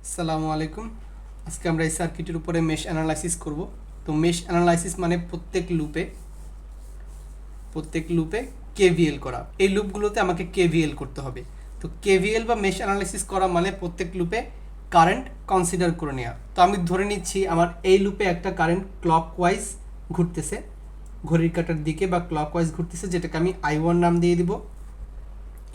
আসসালামু আলাইকুম। আজকে আমরা এই সার্কিটের উপরে মেশ অ্যানালাইসিস করব। তো মেশ অ্যানালাইসিস মানে প্রত্যেক লুপে কেভিএল করা। এই লুপগুলোতে আমাকে কেভিএল করতে হবে। তো কেভিএল বা মেশ অ্যানালাইসিস করা মানে প্রত্যেক লুপে কারেন্ট কনসিডার করে নেওয়া। তো আমি ধরে নিচ্ছি আমার এই লুপে একটা কারেন্ট ক্লকওয়াইজ ঘুরতেছে, ঘড়ির কাঁটার দিকে বা ক্লকওয়াইজ ঘুরতেছে, যেটাকে আমি I1 নাম দিয়ে দিব।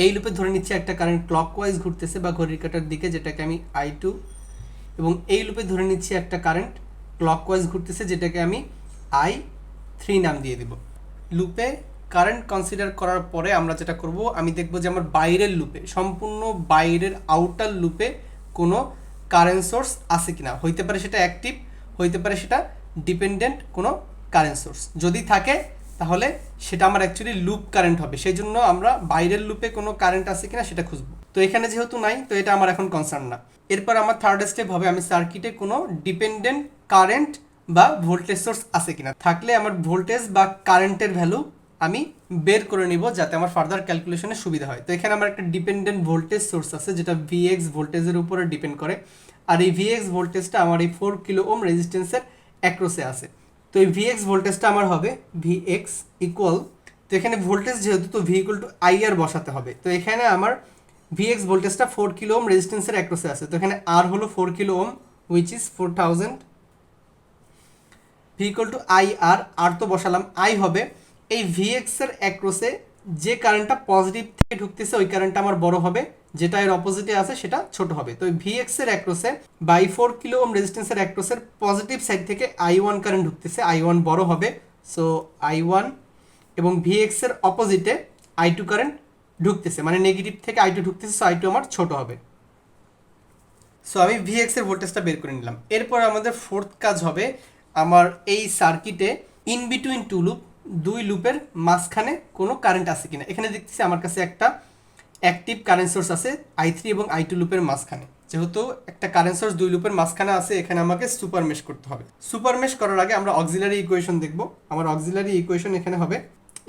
এই লুপে ধরে নিচ্ছি একটা কারেন্ট ক্লকওয়াইজ ঘুরতেছে বা ঘড়ির কাঁটার দিকে, যেটাকে আমি I2, এবং এই লুপে ধরে নিচ্ছি একটা কারেন্ট ক্লকওয়াইজ ঘুরতেছে, যেটাকে আমি I3 নাম দিয়ে দিব। লুপে কারেন্ট কনসিডার করার পরে আমরা যেটা করব, আমি দেখব যে আমার বাইরের লুপে, সম্পূর্ণ বাইরের আউটার লুপে কোনো কারেন্ট সোর্স আছে কিনা। হইতে পারে সেটা অ্যাক্টিভ, হইতে পারে সেটা ডিপেন্ডেন্ট কোনো কারেন্ট সোর্স। যদি থাকে তাহলে সেটা আমার অ্যাকচুয়ালি লুপ কারেন্ট হবে। সেই জন্য আমরা বাইরের লুপে কোনো কারেন্ট আছে কিনা সেটা খুঁজবো। তো এখানে যেহেতু নাই, তো এটা আমার এখন কনসার্ন না। এরপর আমার থার্ড স্টেপ হবে, আমি সার্কিটে কোনো ডিপেন্ডেন্ট কারেন্ট বা ভোল্টেজ সোর্স আছে কিনা। থাকলে আমার ভোল্টেজ বা কারেন্টের ভ্যালু আমি বের করে নিব, যাতে আমার ফার্দার ক্যালকুলেশনে সুবিধা হয়। তো এখানে আমার একটা ডিপেন্ডেন্ট ভোল্টেজ সোর্স আছে, যেটা ভিএক্স ভোল্টেজের উপরে ডিপেন্ড করে। আর এই ভিএক্স ভোল্টেজটা আমার এই 4 কিলো ওম রেজিস্ট্যান্সের অ্যাক্রসে আছে। তো এই ভিএক্স ভোল্টেজটা আমার হবে ভিএক্স ইকুয়াল, তো এখানে ভোল্টেজ যেহেতু, তো ভি ইকুয়াল টু আইআর বসাতে হবে। তো এখানে আমার ভিএক্স ভোল্টেজটা 4 কিলো ওম রেজিস্ট্যান্সের অ্যাক্রসে আছে। তো এখানে আর হলো 4 kilo ohm, which is 4000। V equal to I R তো বসালাম। আই হবে এই ভিএক্স এর অ্যাক্রসে যে কারেন্টটা পজিটিভ থেকে ঢুকতেছে, ওই কারেন্টটা আমার বড় হবে, যেটা এর অপোজিটে আছে সেটা ছোট হবে। তো ভিএক্স এর অ্যাক্রসে বাই 4 কিলো ওম রেজিস্ট্যান্সের অ্যাক্রসের পজিটিভ সাইড থেকে I1 কারেন্ট ঢুকতেছে, I1 বড় হবে, সো I1। এবং ভিএক্স এর অপোজিটে I2 কারেন্ট ঢুকতেছে, মানে নেগেটিভ থেকে I2 ঢুকতেছে, সো I2 আমার ছোট হবে। সো আমি ভিএক্স এর ভোল্টেজটা বের করে নিলাম। এরপর আমাদের ফোর্থ কাজ হবে, আমার এই সার্কিটে ইন বিটুইন টু লুপ, দুই লুপের মাঝখানে কোনো কারেন্ট আছে কিনা। এখানে দেখতেছি আমার কাছে একটা অ্যাক্টিভ কারেন্ট সোর্স আছে I3 এবং I2 লুপের মাঝখানে। যেহেতু একটা কারেন্ট সোর্স দুই লুপের মাঝখানে আছে, এখানে আমাকে সুপার মেশ করতে হবে। সুপার মেশ করার আগে আমরা অক্সিলারি ইকুয়েশন দেখব। আমার অক্সিলারি ইকুয়েশন এখানে হবে,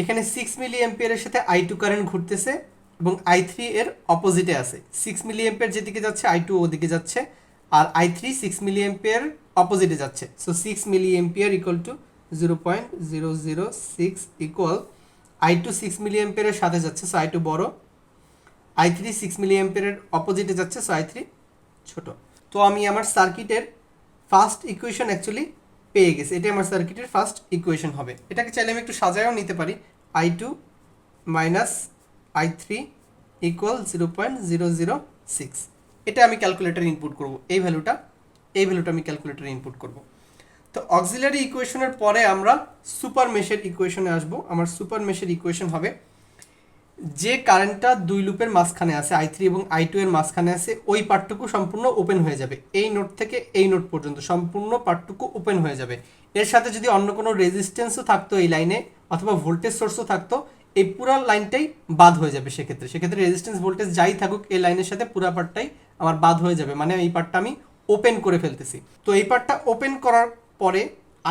এখানে 6 মিলি অ্যাম্পিয়ারের সাথে I2 কারেন্ট ঘুরতেছে এবং I3 এর অপোজিটে আছে। 6 মিলি অ্যাম্পিয়ার যেদিকে যাচ্ছে, I2 ওদিকে যাচ্ছে, আর I3 6 মিলি অ্যাম্পিয়ার অপোজিটে যাচ্ছে। So 6 milli ampere equal to 0.006 equal I2 6 milli অ্যাম্পিয়ারের সাথে যাচ্ছে, সো I2 বড়। I3 6 মিলি অ্যাম্পিয়ারের অপোজিটে যাচ্ছে, সো I3 ছোট। তো আমি আমার সার্কিটের ফার্স্ট ইকুয়েশন অ্যাকচুয়ালি পেয়ে গেছি। এটা আমার সার্কিটের ফার্স্ট ইকুয়েশন হবে। এটাকে চাইলে আমি একটু সাজায়ও নিতে পারি, I2 মাইনাস I3 ইকুয়াল 0.006। এটা আমি ক্যালকুলেটারে ইনপুট করব, এই ভ্যালুটা আমি ক্যালকুলেটারে ইনপুট করব। তো অক্সিলারি ইকুয়েশনের পরে আমরা সুপার মেশের ইকুয়েশনে আসব। আমার সুপার মেশের ইকুয়েশন হবে, যে কারেন্টটা দুই লুপের মাঝখানে আছে, I3 এবং I2 এর মাঝখানে আছে, ওই পার্টটুকু সম্পূর্ণ ওপেন হয়ে যাবে। এই নোড থেকে এই নোড পর্যন্ত সম্পূর্ণ পার্টটুকু ওপেন হয়ে যাবে। এর সাথে যদি অন্য কোনো রেজিস্ট্যান্সও থাকতো এই লাইনে, অথবা ভোল্টেজ সোর্সও থাকতো, এই পুরো লাইনটাই বাদ হয়ে যাবে। সেক্ষেত্রে রেজিস্ট্যান্স ভোল্টেজ যাই থাকুক, এই লাইনের সাথে পুরো পার্টটাই আমার বাদ হয়ে যাবে, মানে এই পার্টটা আমি ওপেন করে ফেলতেছি। তো এই পার্টটা ওপেন করার পরে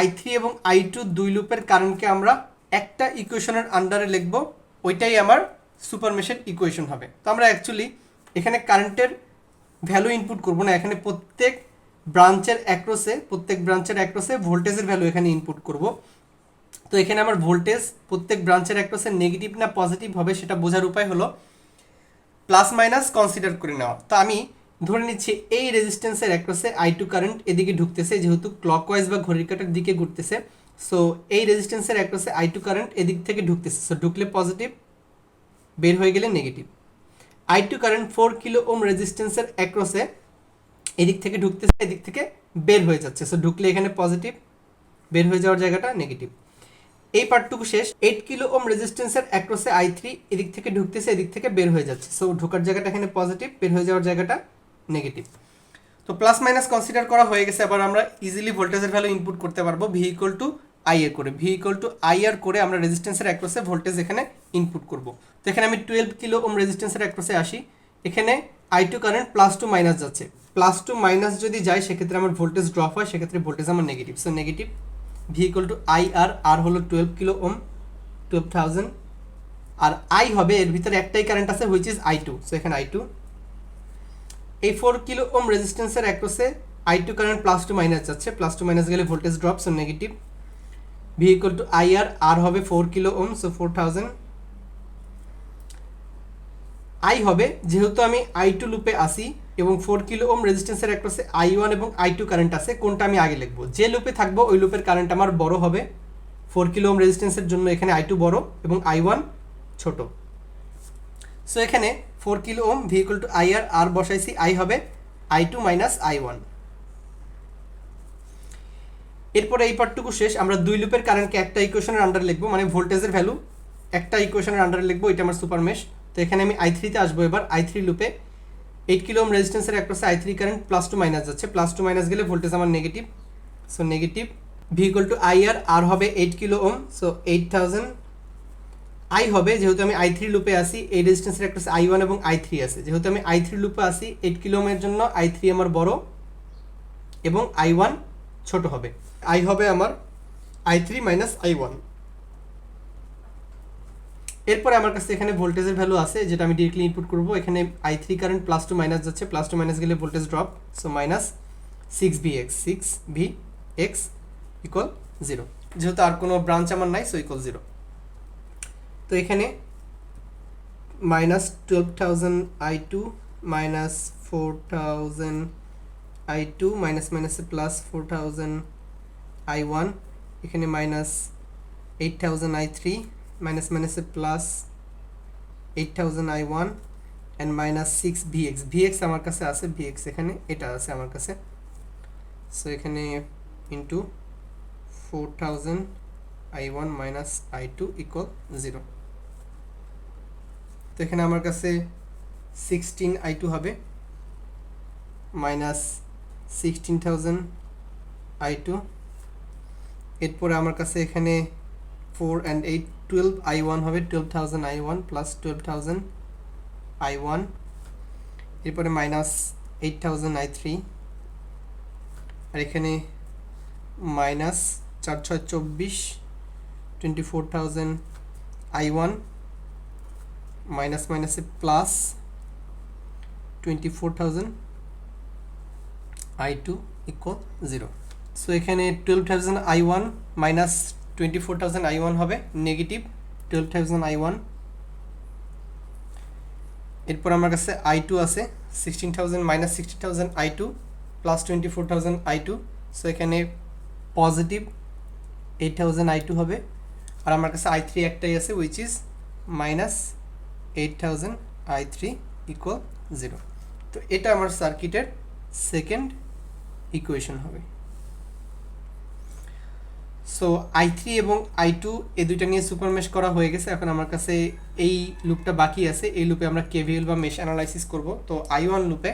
I3 এবং I2 দুই লুপের কারেন্টকে আমরা একটা ইকুয়েশনের আন্ডারে লিখব, ওইটাই আমার সুপার মেশের ইকুয়েশন হবে। তো আমরা অ্যাকচুয়ালি এখানে কারেন্টের ভ্যালু ইনপুট করব না, এখানে প্রত্যেক ব্রাঞ্চের অ্যাক্রসে ভোল্টেজের ভ্যালু এখানে ইনপুট করব। তো এখানে আমার ভোল্টেজ প্রত্যেক ব্রাঞ্চের অ্যাক্রসে নেগেটিভ না পজিটিভ হবে, সেটা বোঝার উপায় হলো প্লাস মাইনাস কনসিডার করে নেওয়া। তো আমি ধরে নিচ্ছি এই রেজিস্ট্যান্সের অ্যাক্রসে I2 কারেন্ট এদিকে ঢুকতেছে, যেহেতু ক্লকওয়াইজ বা ঘড়ির কাঁটার দিকে ঘুরতেছে, সো এই রেজিস্ট্যান্সের অ্যাক্রসে I2 কারেন্ট এদিক থেকে ঢুকতেছে, সো ঢুকলে পজিটিভ, বের হয়ে গেলে negative. I2 current 4 kilo ohm রেজিস্ট্যান্সের অ্যাক্রসে এদিক থেকে ঢুকতেছে, এদিক থেকে বের হয়ে যাচ্ছে, সো ঢুকলে এখানে পজিটিভ, বের হয়ে যাওয়ার জায়গাটা নেগেটিভ। এই পার্টটুকু শেষ। 8 কিলো ওম রেজিস্ট্যান্সের অ্যাক্রসে I3 এদিক থেকে ঢুকতেছে, এদিক থেকে বের হয়ে যাচ্ছে, সো ঢোকার জায়গাটা এখানে পজিটিভ, বের হয়ে যাওয়ার জায়গাটা নেগেটিভ। তো প্লাস মাইনাস কনসিডার করা হয়ে গেছে। আবার আমরা ইজিলি ভোল্টেজের ভ্যালু ইনপুট করতে পারবো, ভি ইকুয়াল টু আইআর করে। ভি ইকুয়াল টু আইআর করে আমরা রেজিস্ট্যান্সের অ্যাক্রসে ভোল্টেজ এখানে ইনপুট করব। তো এখানে আমি 12 কিলো ওম রেজিস্ট্যান্সের অ্যাক্রসে আসি, এখানে I2 current plus to minus যাচ্ছে, প্লাস টু মাইনাস যদি যায় সেক্ষেত্রে আমার ভোল্টেজ ড্রপ হয়, সেক্ষেত্রে ভোল্টেজ আমার negative, so negative. V equal to R হলো 12 কিলো ওম, 12,000। আর I হবে, এর ভিতরে একটাই কারেন্ট আছে, হুইচ ইজ I2, সো এখানে I2। এই 4 কিলো ওম রেজিস্ট্যান্সের অ্যাক্রসে I2 current plus to minus যাচ্ছে, প্লাস টু মাইনাস গেলে voltage drop, so negative. V equal to IR, আর হবে 4 কিলো ওম, সো 4000। আই হবে, যেহেতু আমি I2 লুপে আসি এবং 4 কিলো ওম রেজিস্ট্যান্সের অ্যাক্রসে I1 এবং I2 কারেন্ট আছে, কোনটা আমি আগে লিখবো? যে লুপে থাকবো ওই লুপের কারেন্ট আমার বড় হবে। 4 কিলো ওম রেজিস্ট্যান্সের জন্য এখানে I2 বড় এবং I1 ছোট। সো এখানে 4 kilo Om, V equal to IR, আর বসাইছি, আই হবে I2 মাইনাস I1। এরপরে এই পার্টটুকু শেষ। আমরা দুই লুপের কারেন্টকে একটা ইকুয়েশনের আন্ডারে লিখবো, মানে ভোল্টেজের ভ্যালু একটা ইকুয়েশনের আন্ডারে লিখবো, এটা আমার সুপার মেশ। তো এখানে আমি I3 তে আসবো এবার। I3 লুপে 8 কিলো ওম রেজিস্ট্যান্সের অ্যাক্রসে I3 current plus to minus যাচ্ছে, প্লাস টু মাইনাস গেলে ভোল্টেজ আমার negative, so negative. V equal to IR, আর হবে 8 কিলো ওম, সো 8000। আই হবে, যেহেতু আমি I3 লুপে আসি, এই রেজিস্ট্যান্সের অ্যাক্রসে I1 এবং I3 আছে, যেহেতু আমি I3 লুপে আসি 8 কিলো ওমের জন্য I3 আমার বড় এবং I1 ছোট হবে। আই হবে আমার I3 মাইনাস I1। এরপরে আমার কাছে এখানে ভোল্টেজের ভ্যালু আছে, যেটা আমি ডিরেক্টলি ইনপুট করব। এখানে I3 current plus to minus যাচ্ছে, প্লাস টু মাইনাস গেলে voltage drop, so minus 6Vx, 6Vx equal 0। যেহেতু আর কোনো ব্রাঞ্চ আমার নাই, সো ইকুয়াল 0। তো এখানে minus 12,000 I2 minus 4,000 I2 minus মাইনাসে প্লাস 4,000 I1, এখানে মাইনাস 8,000 I3 মাইনাস মাইনাসে plus 8,000 I1 and minus 6Vx। Vx আমার কাছে আছে, Vx এখানে এটা আছে আমার কাছে, সো এখানে into 4,000 I1 minus I2 equal 0। তো এখানে আমার কাছে 16 I2 হবে মাইনাস 16,000 I2। এরপরে আমার কাছে এখানে 4 and 8 12 I1 হবে, 12,000 I1 প্লাস 12,000 I1। এরপরে মাইনাস 8,000 I3, আর এখানে মাইনাস 4 6 24 24,000 I1 মাইনাস মাইনাসে প্লাস 24,000 I2 ইকুয়াল 0। সো এখানে 12,000 I1 মাইনাস 24,000 I1 হবে নেগেটিভ 12,000 I1। এরপর আমার কাছে I2 আছে 16,000 minus 60,000 I2 plus 24,000 I2, so এখানে পজিটিভ 8,000 I2 হবে। আর আমার কাছে I3 একটাই আছে, which is minus 8,000 I3 equal 0। তো এটা আমার সার্কিটের সেকেন্ড ইকুয়েশন হবে। সো I3 এবং I2 এই দুইটা নিয়ে সুপার মেশ করা হয়ে গেছে। এখন আমার কাছে এই লুপটা বাকি আছে, এই লুপে আমরা কেভিএল বা মেশ অ্যানালাইসিস করব। তো I1 লুপে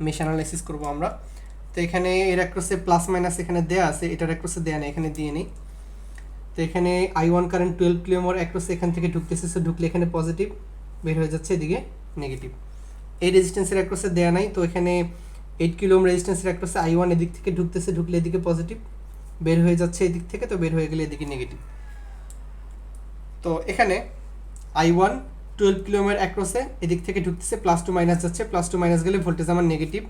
মেশ অ্যানালাইসিস করব আমরা। তো এখানে এর অ্যাক্রসে প্লাস মাইনাস এখানে দেয়া আছে, এটার অ্যাক্রসে দেয়া নেই, এখানে দিয়ে নেই। তো এখানে I1 কারেন্ট 12 কিলো ওহমের অ্যাক্রসে এখান থেকে ঢুকতেছে, সো ঢুকলে এখানে পজিটিভ, বের হয়ে যাচ্ছে এদিকে নেগেটিভ। এই রেজিস্ট্যান্সের অ্যাক্রসে দেয়া নাই, তো এখানে 8 কিলো ওহম রেজিস্ট্যান্সের অ্যাক্রসে I1 এদিক থেকে ঢুকতেছে, ঢুকলে এদিকে পজিটিভ, বের হয়ে যাচ্ছে এদিক থেকে, তো বের হয়ে গেলে এদিকে নেগেটিভ। তো এখানে I1 12 কিলো ওহমের অ্যাক্রসে এদিক থেকে ঢুকতেছে, প্লাস টু মাইনাস যাচ্ছে, প্লাস টু মাইনাস গেলে ভোল্টেজ আমার negative,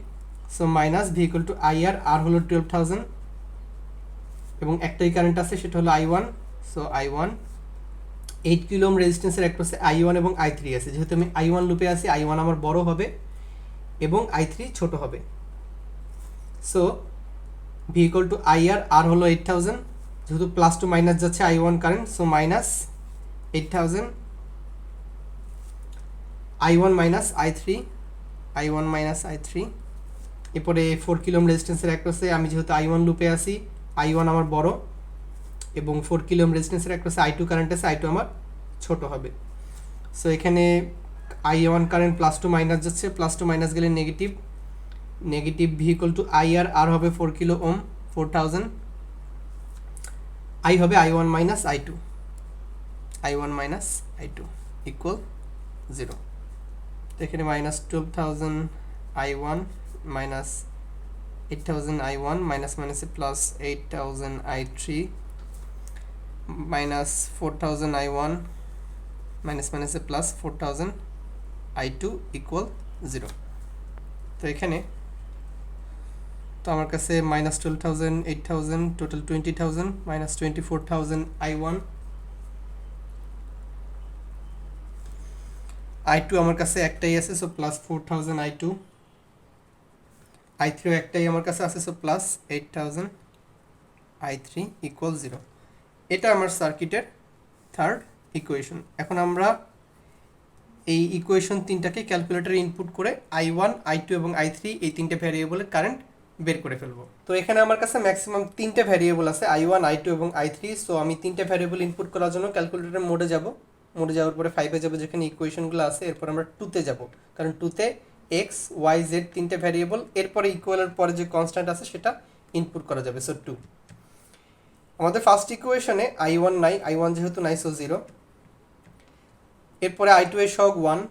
so minus V equal to IR, আর হলো 12,000 এবং একটাই কারেন্ট আছে সেটা হলো I1, so I1 8 kilo ohm রেজিস্ট্যান্সের অ্যাক্রসে I1 এবং I3 আছে, যেহেতু আমি I1 লুপে আছি I1 আমার বড় হবে এবং I3 ছোট হবে। So V equal to IR, আর হলো 8,000, যেহেতু প্লাস টু মাইনাস যাচ্ছে I1 current, so minus 8,000 I1 minus I3 minus I3। এরপরে 4 কিলো ওহম রেজিস্ট্যান্সের অ্যাক্রসে আমি যেহেতু I1 লুপে আছি I1 আমার বড় এবং 4 কিলো ওহম রেজিস্ট্যান্সের অ্যাক্রসে I2 কারেন্ট আছে, I2 আমার ছোট হবে। সো এখানে I1 current plus to minus যাচ্ছে, প্লাস টু মাইনাস গেলে negative, negative V equal to IR, আর হবে 4 কিলো ওহম 4,000, I হবে I1 মাইনাস I2 ইকুয়াল 0। তো এখানে minus 12,000 I1 minus 8,000 I1 minus মাইনাসে plus 8,000 I3 minus 4,000 I1 minus মাইনাসে plus 4,000 I2 equal 0। তো এখানে তো আমার কাছে -12,000, 8,000, টোটাল 20,000, -24,000 I1, I2 আমার কাছে একটাই আছে, সো +4,000 I2, I3 একটাই আমার কাছে আছে, সো +8,000 I3 = 0। এটা আমার সার্কিটের থার্ড ইকুয়েশন। এখন আমরা এই ইকুয়েশন তিনটাকে ক্যালকুলেটরে ইনপুট করে I1, I2 এবং I3 এই তিনটে ভ্যারিয়েবলের কারেন্ট বের করে ফেলবো। তো এখানে আমার কাছে ম্যাক্সিমাম তিনটে ভ্যারিয়েবল আছে, I1, I2 এবং I3। সো আমি তিনটে ভ্যারিয়েবল ইনপুট করার জন্য ক্যালকুলেটরের মোডে যাব। মোডে যাওয়ার পরে 5-এ যাবো যেখানে ইকুয়েশনগুলো আছে, এরপর আমরা 2-তে যাব, কারণ 2-তে x, y, z তিনটে ভ্যারিয়েবল, এরপরে ইকুয়ালের পরে যে কনস্ট্যান্ট আছে সেটা ইনপুট করা যাবে। সো 2। আমাদের ফার্স্ট ইকুয়েশনে I1 নাই, I1 যেহেতু নাই, সো 0। এরপরে I2 এর সহগ 1,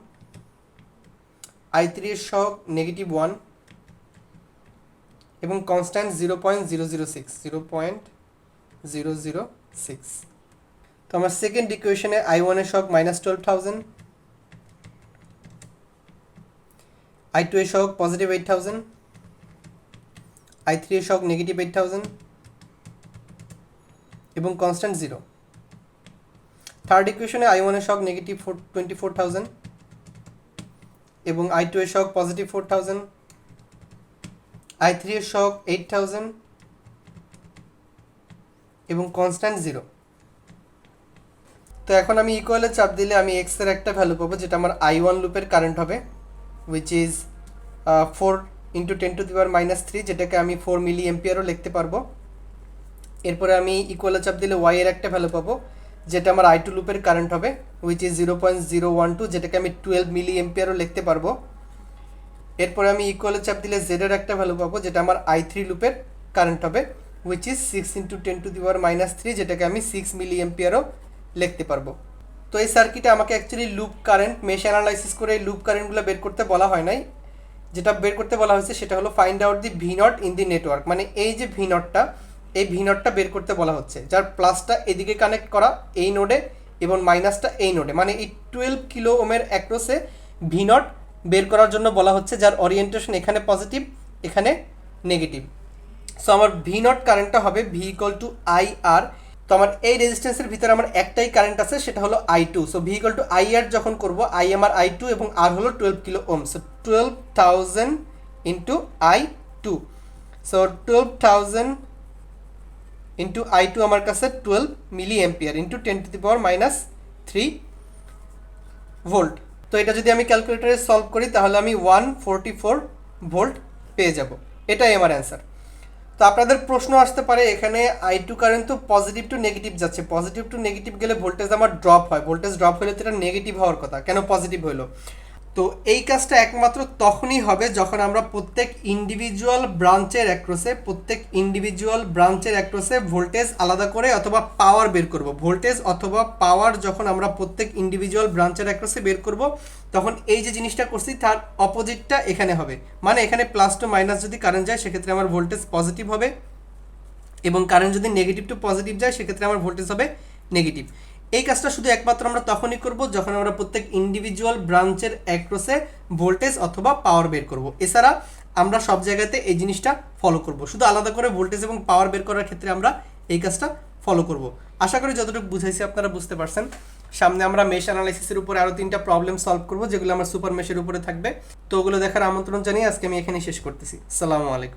I3 এর সহগ -1 এবং কনস্ট্যান্ট 0.006। তো আমার সেকেন্ড ইকুয়েশনে I1 এর সহগ -12,000, I2 এর সহগ +8,000, I3 এর সহগ -8,000 এবং কনস্ট্যান্ট 0। থার্ড ইকুয়েশনে I1 এর সহগ -24,000 এবং I2 এর সহগ +4,000, I3 এর সহগ 8,000 এবং কনস্ট্যান্ট 0। তো এখন আমি ইকুয়ালে চাপ দিলে আমি x এর একটা ভ্যালু পাবো, যেটা আমার I1 লুপের কারেন্ট হবে, উইচ ইজ 4 × 10⁻³ যেটাকে আমি 4 মিলি এম্পিয়ারও লিখতে পারবো। এরপরে আমি ইকুয়ালে চাপ দিলে y এর একটা ভ্যালু পাবো, যেটা আমার I2 লুপের কারেন্ট হবে, উইচ ইজ 0.012 যেটাকে আমি 12 মিলি এম্পিয়ারও লিখতে পারবো। এরপরে আমি ইকুয়ালে চাপ দিলে z এর একটা ভ্যালু পাবো, যেটা আমার I3 লুপের কারেন্ট হবে, উইচ ইজ 6 × 10⁻³ যেটাকে আমি 6 মিলি এম্পিয়ারও লিখতে পারবো। তো এই সার্কিটে আমাকে actually loop current mesh analysis করে এই লুপ কারেন্টগুলো বের করতে বলা হয় নাই। যেটা বের করতে বলা হয়েছে সেটা হলো find out the V0 in the network, মানে এই যে V0টা, এই V0টা বের করতে বলা হচ্ছে, যার প্লাসটা এদিকে কানেক্ট করা এই নোডে এবং মাইনাসটা এই নোডে, মানে এই 12 কিলো ওমের অ্যাক্রসে V0 বের করার জন্য বলা হচ্ছে, যার ওরিয়েন্টেশন এখানে পজিটিভ, এখানে নেগেটিভ। সো আমার V0 কারেন্টটা হবে V = IR। তো আমার এই রেজিস্ট্যান্সের ভিতরে আমার একটাই কারেন্ট আছে, সেটা হলো I2। সো V = IR যখন করব, I আমার I2 এবং R হলো 12 কিলো ওম। So 12,000 × I2। সো 12,000 × I2 আমার কাছে 12 মিলি এম্পিয়ার × 10⁻³ ভোল্ট। তো এটা যদি আমি ক্যালকুলেটরে সলভ করি তাহলে আমি 144 ভোল্ট পেয়ে যাব। এটাই আমার অ্যান্সার। তো আপনাদের প্রশ্ন আসতে পারে, এখানে I2 কারেন্ট তো পজিটিভ টু নেগেটিভ যাচ্ছে, পজিটিভ টু নেগেটিভ গেলে ভোল্টেজ আমার ড্রপ হয়, ভোল্টেজ ড্রপ হলে তো এটা নেগেটিভ হওয়ার কথা, কেন পজিটিভ হলো? তো এই কাজটা একমাত্র তখনই হবে যখন আমরা প্রত্যেক ইন্ডিভিজুয়াল ব্রাঞ্চের অ্যাক্রসে ভোল্টেজ আলাদা করে অথবা পাওয়ার বের করব। ভোল্টেজ অথবা পাওয়ার যখন আমরা প্রত্যেক ইন্ডিভিজুয়াল ব্রাঞ্চের অ্যাক্রসে বের করব, তখন এই যে জিনিসটা করছি তার অপোজিটটা এখানে হবে, মানে এখানে প্লাস টু মাইনাস যদি কারেন্ট যায় সেক্ষেত্রে আমার ভোল্টেজ পজিটিভ হবে, এবং কারেন্ট যদি নেগেটিভ টু পজিটিভ যায় সেক্ষেত্রে আমার ভোল্টেজ হবে নেগেটিভ। এই কাজটা শুধু একমাত্র আমরা তখনই করব যখন আমরা প্রত্যেক ইন্ডিভিজুয়াল ব্রাঞ্চের অ্যাক্রসে ভোল্টেজ অথবা পাওয়ার বের করব। এছাড়া আমরা সব জায়গাতে এই জিনিসটা ফলো করব, শুধু আলাদা করে ভোল্টেজ এবং পাওয়ার বের করার ক্ষেত্রে আমরা এই কাজটা ফলো করব। আশা করি যতটুকু বুঝাইছি আপনারা বুঝতে পারছেন। সামনে আমরা মেশ অ্যানালাইসিসের উপরে আরও 3টা প্রবলেম সলভ করব, যেগুলো আমার সুপার মেশের উপরে থাকবে। তো ওগুলো দেখার আমন্ত্রণ জানিয়ে আজকে আমি এখানেই শেষ করতেছি। আসসালামু আলাইকুম।